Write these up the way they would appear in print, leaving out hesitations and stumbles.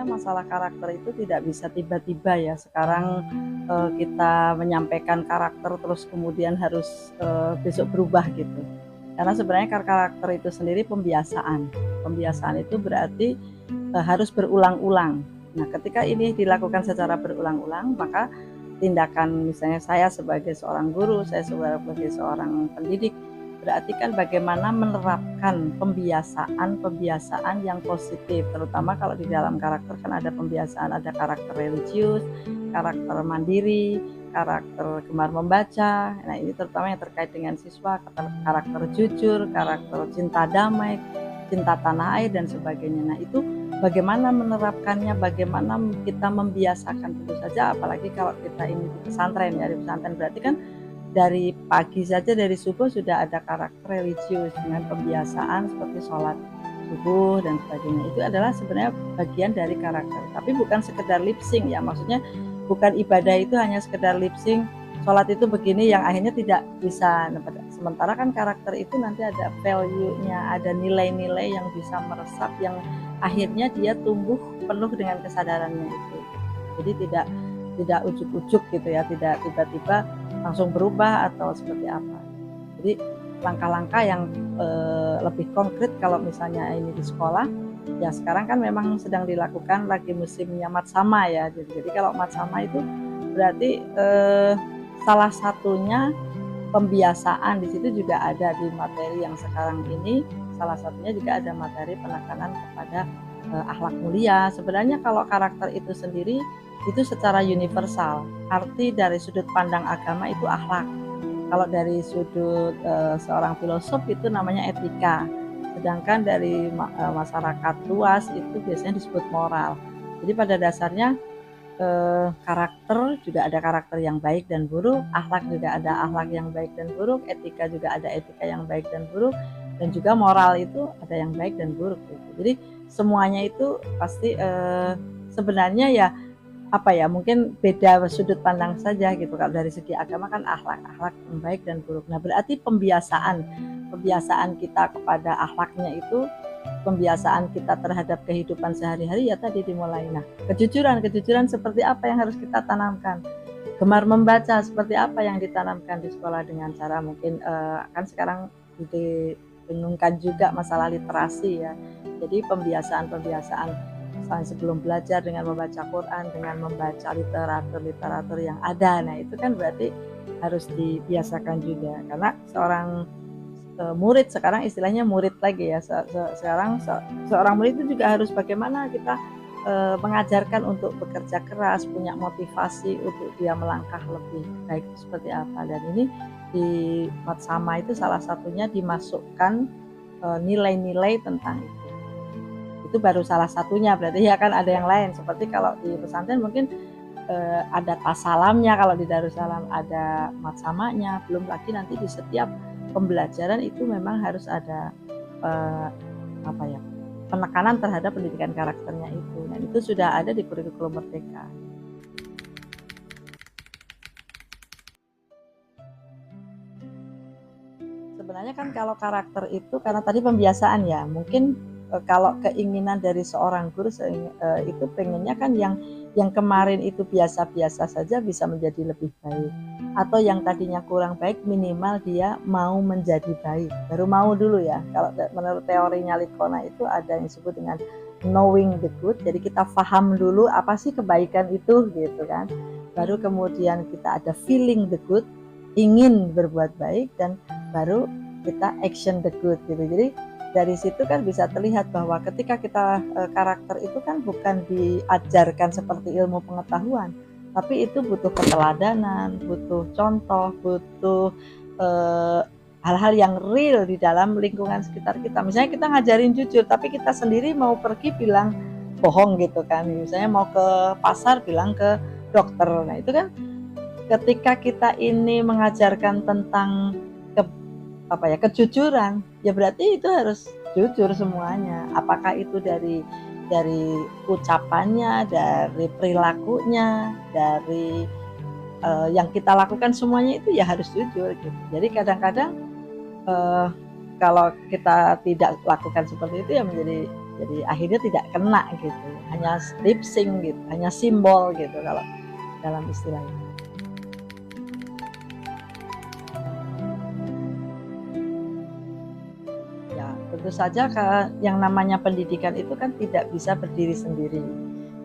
masalah karakter itu tidak bisa tiba-tiba ya sekarang kita menyampaikan karakter terus kemudian harus besok berubah gitu. Karena sebenarnya karakter itu sendiri pembiasaan. Pembiasaan itu berarti harus berulang-ulang. Nah, ketika ini dilakukan secara berulang-ulang, maka tindakan misalnya saya sebagai seorang guru, saya sebagai seorang pendidik, berarti kan bagaimana menerapkan pembiasaan yang positif, terutama kalau di dalam karakter kan ada pembiasaan, ada karakter religius, karakter mandiri, karakter gemar membaca. Nah, ini terutama yang terkait dengan siswa, karakter jujur, karakter cinta damai, cinta tanah air dan sebagainya. Nah, itu bagaimana menerapkannya, bagaimana kita membiasakan, tentu saja apalagi kalau kita ini di pesantren ya, di pesantren berarti kan dari pagi saja, dari subuh sudah ada karakter religius dengan pembiasaan seperti sholat subuh dan sebagainya. Itu adalah sebenarnya bagian dari karakter, tapi bukan sekedar lip sync ya, maksudnya bukan ibadah itu hanya sekedar lip sync, sholat itu begini yang akhirnya tidak bisa. Sementara kan karakter itu nanti ada value-nya, ada nilai-nilai yang bisa meresap, yang akhirnya dia tumbuh penuh dengan kesadarannya itu. Jadi tidak ujuk-ujuk gitu ya, tidak tiba-tiba langsung berubah atau seperti apa. Jadi langkah-langkah yang lebih konkret kalau misalnya ini di sekolah, ya sekarang kan memang sedang dilakukan lagi musimnya matsama ya. Jadi kalau matsama itu berarti salah satunya pembiasaan, di situ juga ada di materi yang sekarang ini, salah satunya juga ada materi penekanan kepada akhlak mulia. Sebenarnya kalau karakter itu sendiri itu secara universal, arti dari sudut pandang agama itu akhlak. Kalau dari sudut seorang filosof itu namanya etika, sedangkan dari masyarakat luas itu biasanya disebut moral. Jadi pada dasarnya karakter juga ada karakter yang baik dan buruk, akhlak juga ada akhlak yang baik dan buruk, etika juga ada etika yang baik dan buruk, dan juga moral itu ada yang baik dan buruk gitu. Jadi semuanya itu pasti sebenarnya ya apa ya, mungkin beda sudut pandang saja gitu. Kalau dari segi agama kan akhlak yang baik dan buruk. Nah, berarti pembiasaan kita kepada akhlaknya itu, pembiasaan kita terhadap kehidupan sehari-hari ya tadi dimulai. Nah, kejujuran seperti apa yang harus kita tanamkan? Gemar membaca seperti apa yang ditanamkan di sekolah dengan cara mungkin kan sekarang dibingungkan juga masalah literasi ya. Jadi pembiasaan misalnya sebelum belajar dengan membaca Quran, dengan membaca literatur yang ada. Nah, itu kan berarti harus dibiasakan juga, karena seorang murid sekarang istilahnya murid lagi ya, sekarang seorang murid itu juga harus bagaimana kita mengajarkan untuk bekerja keras, punya motivasi untuk dia melangkah lebih baik seperti apa. Dan ini di Matsama itu salah satunya dimasukkan nilai-nilai tentang itu baru salah satunya, berarti ya kan ada yang lain. Seperti kalau di pesantren mungkin ada tasalamnya, kalau di Darussalam ada matsamanya, belum lagi nanti di setiap pembelajaran itu memang harus ada penekanan terhadap pendidikan karakternya itu. Nah, itu sudah ada di kurikulum Merdeka. Sebenarnya kan kalau karakter itu karena tadi pembiasaan ya, mungkin kalau keinginan dari seorang guru itu pengennya kan yang kemarin itu biasa-biasa saja bisa menjadi lebih baik, atau yang tadinya kurang baik minimal dia mau menjadi baik, baru mau dulu ya. Kalau menurut teorinya Litvina itu ada yang disebut dengan knowing the good, jadi kita paham dulu apa sih kebaikan itu gitu kan, baru kemudian kita ada feeling the good, ingin berbuat baik, dan baru kita action the good gitu. Jadi dari situ kan bisa terlihat bahwa ketika kita karakter itu kan bukan diajarkan seperti ilmu pengetahuan, tapi itu butuh keteladanan, butuh contoh, butuh hal-hal yang real di dalam lingkungan sekitar kita. Misalnya kita ngajarin jujur, tapi kita sendiri mau pergi bilang bohong gitu kan. Misalnya mau ke pasar bilang ke dokter. Nah, itu kan ketika kita ini mengajarkan tentang kejujuran, ya berarti itu harus jujur semuanya. Apakah itu dari ucapannya, dari perilakunya, dari yang kita lakukan, semuanya itu ya harus jujur gitu. Jadi kadang-kadang kalau kita tidak lakukan seperti itu ya menjadi Jadi akhirnya tidak kena gitu, hanya lip sync gitu, hanya simbol gitu kalau dalam istilah itu. Ya, tentu saja yang namanya pendidikan itu kan tidak bisa berdiri sendiri.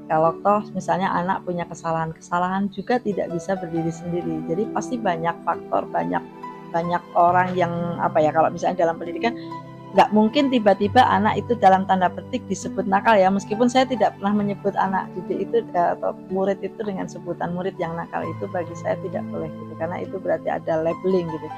Kalau toh misalnya anak punya kesalahan-kesalahan juga tidak bisa berdiri sendiri. Jadi pasti banyak faktor, banyak banyak orang yang apa ya, kalau misalnya dalam pendidikan nggak mungkin tiba-tiba anak itu dalam tanda petik disebut nakal ya, meskipun saya tidak pernah menyebut anak didik itu atau murid itu dengan sebutan murid yang nakal, itu bagi saya tidak boleh gitu, karena itu berarti ada labeling gitu.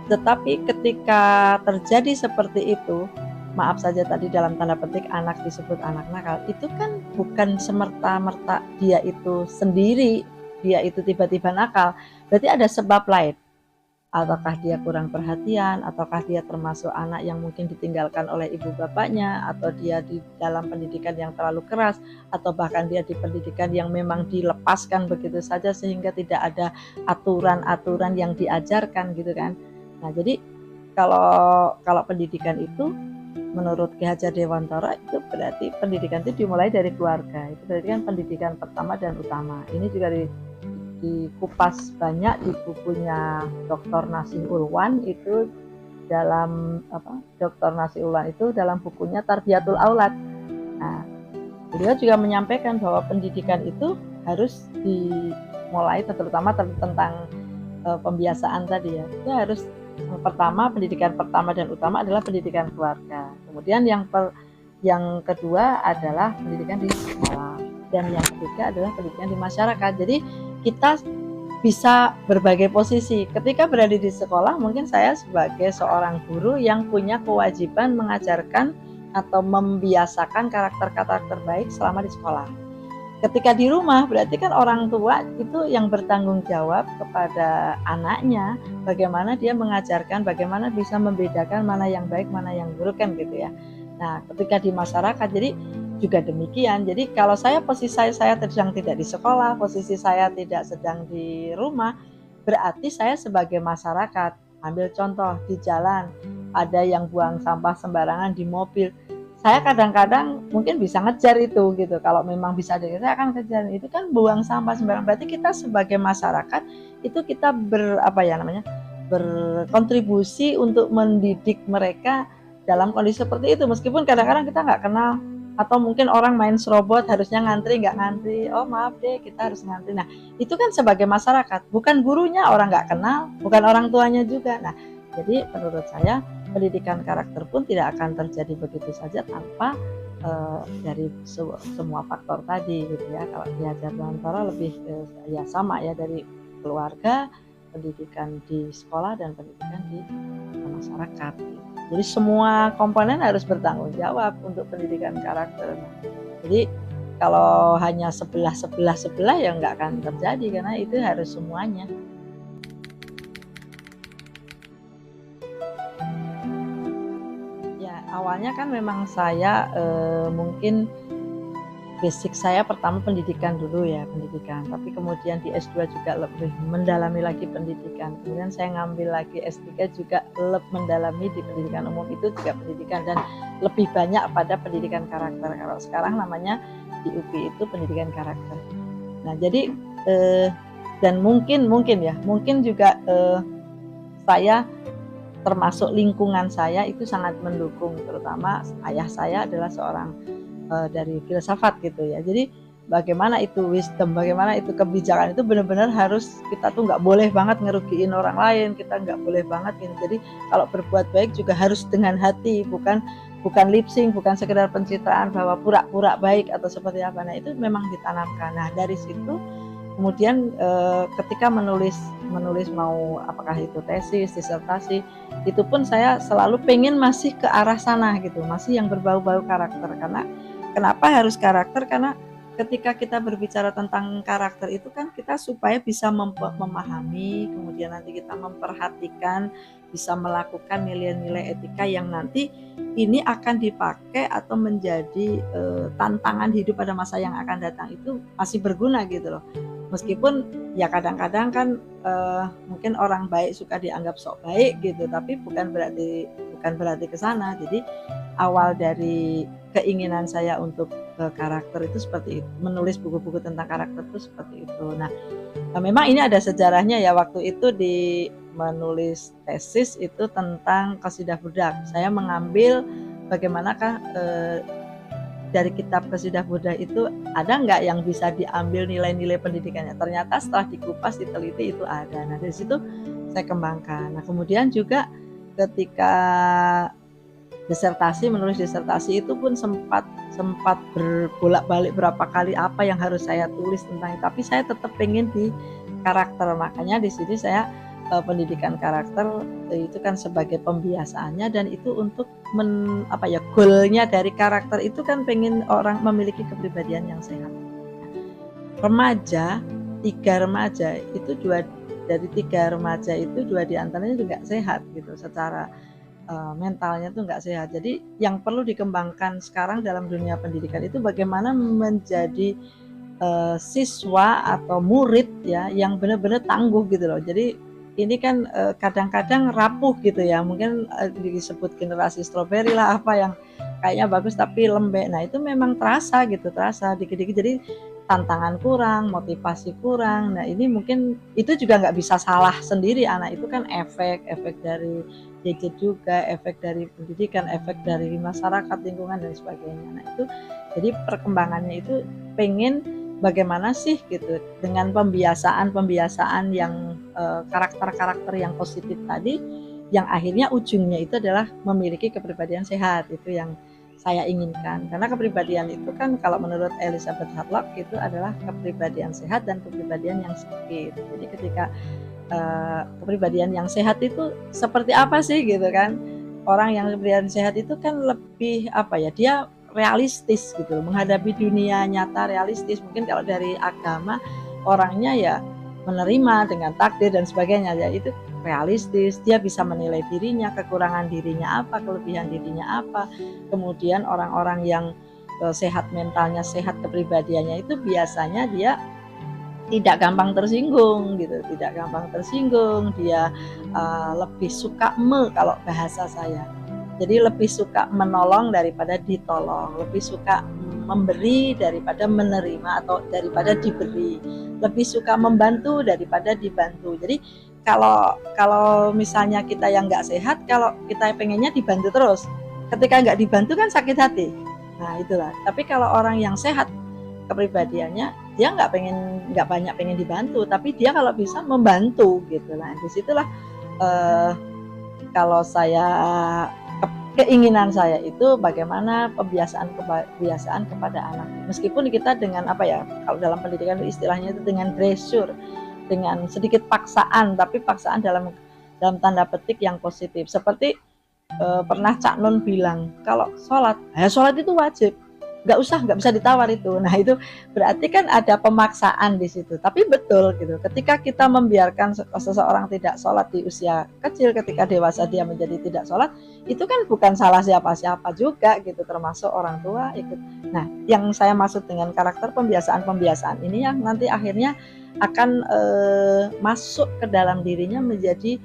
Tetapi ketika terjadi seperti itu, maaf saja tadi dalam tanda petik anak disebut anak nakal, itu kan bukan semerta-merta dia itu sendiri, dia itu tiba-tiba nakal, berarti ada sebab lain. Ataukah dia kurang perhatian, ataukah dia termasuk anak yang mungkin ditinggalkan oleh ibu bapaknya, atau dia di dalam pendidikan yang terlalu keras, atau bahkan dia di pendidikan yang memang dilepaskan begitu saja sehingga tidak ada aturan-aturan yang diajarkan gitu kan. Nah, jadi kalau pendidikan itu menurut Ki Hajar Dewantara itu berarti pendidikan itu dimulai dari keluarga. Itu berarti kan pendidikan pertama dan utama. Ini juga dikupas banyak di bukunya Dr. Nasih Ulwan itu dalam Dr. Nasih Ulwan itu dalam bukunya Tarbiyatul Aulad. Nah, beliau juga menyampaikan bahwa pendidikan itu harus dimulai terutama tentang pembiasaan tadi ya. Itu harus pertama, pendidikan pertama dan utama adalah pendidikan keluarga. Kemudian yang kedua adalah pendidikan di sekolah, dan yang ketiga adalah pendidikan di masyarakat. Jadi kita bisa berbagai posisi. Ketika berada di sekolah, mungkin saya sebagai seorang guru yang punya kewajiban mengajarkan atau membiasakan karakter-karakter baik selama di sekolah. Ketika di rumah, berarti kan orang tua itu yang bertanggung jawab kepada anaknya, bagaimana dia mengajarkan, bagaimana bisa membedakan mana yang baik, mana yang buruk kan gitu ya. Nah, ketika di masyarakat, jadi juga demikian. Jadi kalau posisi saya sedang tidak di sekolah, posisi saya tidak sedang di rumah, berarti saya sebagai masyarakat. Ambil contoh di jalan, ada yang buang sampah sembarangan di mobil. Saya kadang-kadang mungkin bisa ngejar itu gitu. Kalau memang bisa saya akan kejar. Itu kan buang sampah sembarangan. Berarti kita sebagai masyarakat itu kita berkontribusi untuk mendidik mereka dalam kondisi seperti itu. Meskipun kadang-kadang kita nggak kenal, atau mungkin orang main serobot harusnya ngantri, nggak ngantri. Oh maaf deh, kita harus ngantri. Nah, itu kan sebagai masyarakat, bukan gurunya, orang nggak kenal, bukan orang tuanya juga. Nah, jadi menurut saya pendidikan karakter pun tidak akan terjadi begitu saja tanpa dari semua faktor tadi gitu ya. Kalau Ki Hajar Dewantara lebih ya sama ya, dari keluarga, pendidikan di sekolah, dan pendidikan di masyarakat gitu. Jadi semua komponen harus bertanggung jawab untuk pendidikan karakter. Jadi kalau hanya sebelah ya nggak akan terjadi, karena itu harus semuanya. Awalnya kan memang saya mungkin basic saya pertama pendidikan dulu ya, tapi kemudian di S2 juga lebih mendalami lagi pendidikan, kemudian saya ngambil lagi S3 juga lebih mendalami di pendidikan umum, itu juga pendidikan dan lebih banyak pada pendidikan karakter. Kalau sekarang namanya di UPI itu pendidikan karakter. Nah, jadi dan mungkin juga saya termasuk lingkungan saya itu sangat mendukung, terutama ayah saya adalah seorang dari filsafat gitu ya. Jadi bagaimana itu wisdom, bagaimana itu kebijakan itu benar-benar harus kita tuh nggak boleh banget ngerugiin orang lain, kita nggak boleh banget gitu. Jadi kalau berbuat baik juga harus dengan hati, bukan lip sync, bukan sekedar pencitraan bahwa pura-pura baik atau seperti apa. Nah, itu memang ditanamkan. Nah, dari situ kemudian ketika menulis mau apakah itu tesis, disertasi, itu pun saya selalu pengen masih ke arah sana gitu, masih yang berbau-bau karakter. Karena kenapa harus karakter? Karena ketika kita berbicara tentang karakter itu kan kita supaya bisa memahami, kemudian nanti kita memperhatikan, bisa melakukan nilai-nilai etika yang nanti ini akan dipakai atau menjadi tantangan hidup pada masa yang akan datang, itu masih berguna gitu loh. Meskipun ya kadang-kadang kan mungkin orang baik suka dianggap sok baik gitu, tapi bukan berarti ke sana. Jadi awal dari keinginan saya untuk karakter itu seperti itu, menulis buku-buku tentang karakter itu seperti itu. Nah, memang ini ada sejarahnya ya, waktu itu di menulis tesis itu tentang Qasidah Budak. Saya mengambil bagaimanakah dari kitab Qasidah Budak itu ada nggak yang bisa diambil nilai-nilai pendidikannya. Ternyata setelah dikupas, diteliti itu ada. Nah, dari situ saya kembangkan. Nah, kemudian juga ketika menulis disertasi itu pun sempat berbolak-balik berapa kali apa yang harus saya tulis tentang itu. Tapi saya tetap pengen di karakter. Makanya di sini saya pendidikan karakter itu kan sebagai pembiasaannya, dan itu untuk goalnya dari karakter itu kan pengen orang memiliki kepribadian yang sehat. Remaja, 3 remaja itu dari 3 remaja itu 2 diantaranya juga sehat gitu, secara mentalnya tuh nggak sehat. Jadi yang perlu dikembangkan sekarang dalam dunia pendidikan itu bagaimana menjadi siswa atau murid ya yang benar-benar tangguh gitu loh. Jadi ini kan kadang-kadang rapuh gitu ya, mungkin disebut generasi stroberi lah, apa yang kayaknya bagus tapi lembek. Nah itu memang terasa dikit-dikit, jadi tantangan kurang, motivasi kurang. Nah ini mungkin itu juga nggak bisa salah sendiri anak, itu kan efek dari gadget juga, efek dari pendidikan, efek dari masyarakat, lingkungan dan sebagainya. Nah itu jadi perkembangannya itu pengen bagaimana sih gitu dengan pembiasaan yang karakter-karakter yang positif tadi, yang akhirnya ujungnya itu adalah memiliki kepribadian sehat. Itu yang saya inginkan, karena kepribadian itu kan kalau menurut Elizabeth Harlock itu adalah kepribadian sehat dan kepribadian yang sakit. Jadi ketika kepribadian yang sehat itu seperti apa sih gitu kan, orang yang kepribadian sehat itu kan lebih dia realistis gitu, menghadapi dunia nyata realistis. Mungkin kalau dari agama orangnya ya menerima dengan takdir dan sebagainya, ya itu realistis, dia bisa menilai dirinya, kekurangan dirinya apa, kelebihan dirinya apa. Kemudian orang-orang yang sehat mentalnya, sehat kepribadiannya itu biasanya dia tidak gampang tersinggung gitu, dia lebih suka kalau bahasa saya. Jadi lebih suka menolong daripada ditolong, lebih suka memberi daripada menerima atau daripada diberi, lebih suka membantu daripada dibantu. Jadi kalau misalnya kita yang nggak sehat, kalau kita pengennya dibantu terus, ketika nggak dibantu kan sakit hati. Nah itulah. Tapi kalau orang yang sehat kepribadiannya, dia nggak banyak pengen dibantu, tapi dia kalau bisa membantu gitu. Nah disitulah kalau saya keinginan saya itu bagaimana kebiasaan kepada anak. Meskipun kita dengan kalau dalam pendidikan istilahnya itu dengan dressure, dengan sedikit paksaan, tapi paksaan dalam tanda petik yang positif. Seperti pernah Cak Nun bilang, kalau sholat itu wajib, nggak bisa ditawar itu. Nah itu berarti kan ada pemaksaan di situ. Tapi betul gitu, ketika kita membiarkan seseorang tidak sholat di usia kecil, ketika dewasa dia menjadi tidak sholat, itu kan bukan salah siapa-siapa juga gitu, termasuk orang tua ikut. Nah yang saya maksud dengan karakter pembiasaan ini yang nanti akhirnya akan masuk ke dalam dirinya menjadi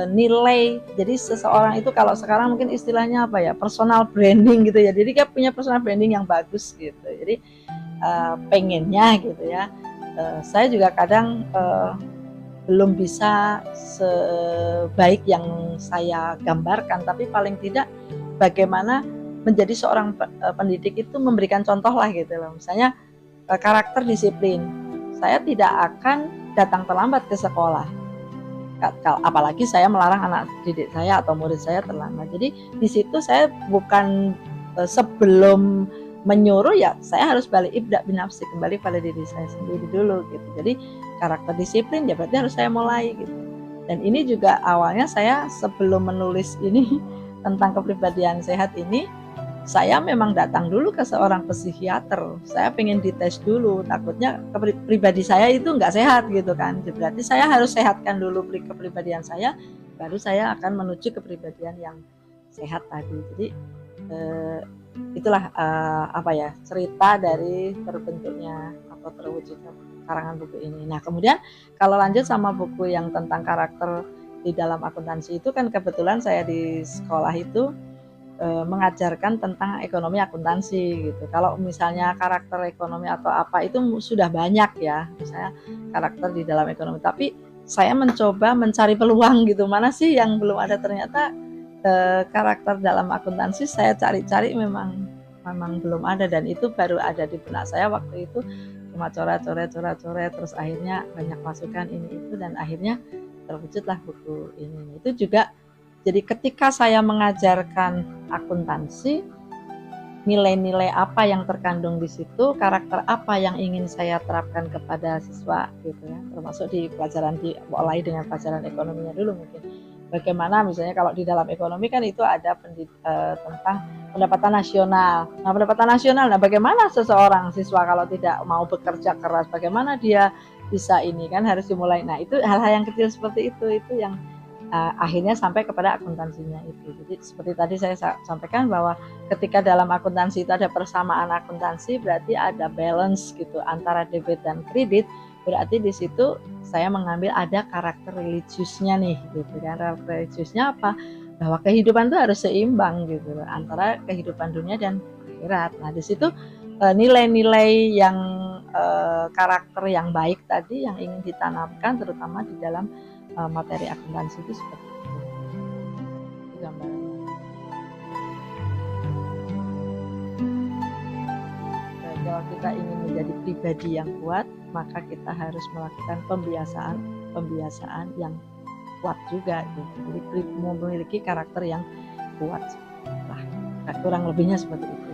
nilai. Jadi seseorang itu kalau sekarang mungkin istilahnya personal branding gitu ya, jadi dia punya personal branding yang bagus gitu. Jadi pengennya gitu ya, saya juga kadang belum bisa sebaik yang saya gambarkan, tapi paling tidak bagaimana menjadi seorang pendidik itu memberikan contoh lah gitu loh. Misalnya karakter disiplin, saya tidak akan datang terlambat ke sekolah, apalagi saya melarang anak didik saya atau murid saya terlambat. Jadi di situ saya bukan sebelum menyuruh ya saya harus balik ibda binafsi, kembali pada diri saya sendiri dulu gitu. Jadi karakter disiplin ya berarti harus saya mulai gitu. Dan ini juga awalnya saya sebelum menulis ini tentang kepribadian sehat ini, saya memang datang dulu ke seorang psikiater. Saya pengen dites dulu, takutnya pribadi saya itu nggak sehat gitu kan. Berarti saya harus sehatkan dulu kepribadian saya, baru saya akan menuju kepribadian yang sehat tadi. Jadi itulah cerita dari terbentuknya atau terwujudnya karangan buku ini. Nah kemudian kalau lanjut sama buku yang tentang karakter di dalam akuntansi itu kan kebetulan saya di sekolah itu mengajarkan tentang ekonomi akuntansi gitu. Kalau misalnya karakter ekonomi atau apa itu sudah banyak ya, misalnya karakter di dalam ekonomi. Tapi saya mencoba mencari peluang gitu, mana sih yang belum ada, ternyata karakter dalam akuntansi saya cari-cari memang belum ada, dan itu baru ada di benak saya waktu itu, cuma coret-coret terus akhirnya banyak masukan ini itu, dan akhirnya terwujudlah buku ini. Itu juga jadi ketika saya mengajarkan akuntansi, nilai-nilai apa yang terkandung di situ, karakter apa yang ingin saya terapkan kepada siswa gitu ya, termasuk di pelajaran, dimulai dengan pelajaran ekonominya dulu mungkin. Bagaimana misalnya kalau di dalam ekonomi kan itu ada tentang pendapatan nasional. Nah, pendapatan nasional, nah bagaimana seseorang siswa kalau tidak mau bekerja keras, bagaimana dia bisa ini kan, harus dimulai. Nah, itu hal-hal yang kecil seperti itu yang akhirnya sampai kepada akuntansinya itu. Jadi seperti tadi saya sampaikan bahwa ketika dalam akuntansi itu ada persamaan akuntansi, berarti ada balance gitu antara debit dan kredit. Berarti di situ saya mengambil ada karakter religiusnya nih gitu kan. Karakter religiusnya apa? Bahwa kehidupan itu harus seimbang gitu antara kehidupan dunia dan akhirat. Nah, di situ nilai-nilai yang karakter yang baik tadi yang ingin ditanamkan terutama di dalam materi akuntansi itu seperti itu. Itu gambarannya. Kalau kita ingin menjadi pribadi yang kuat, maka kita harus melakukan pembiasaan yang kuat juga gitu. Jadi memiliki karakter yang kuat. Nah, kurang lebihnya seperti itu.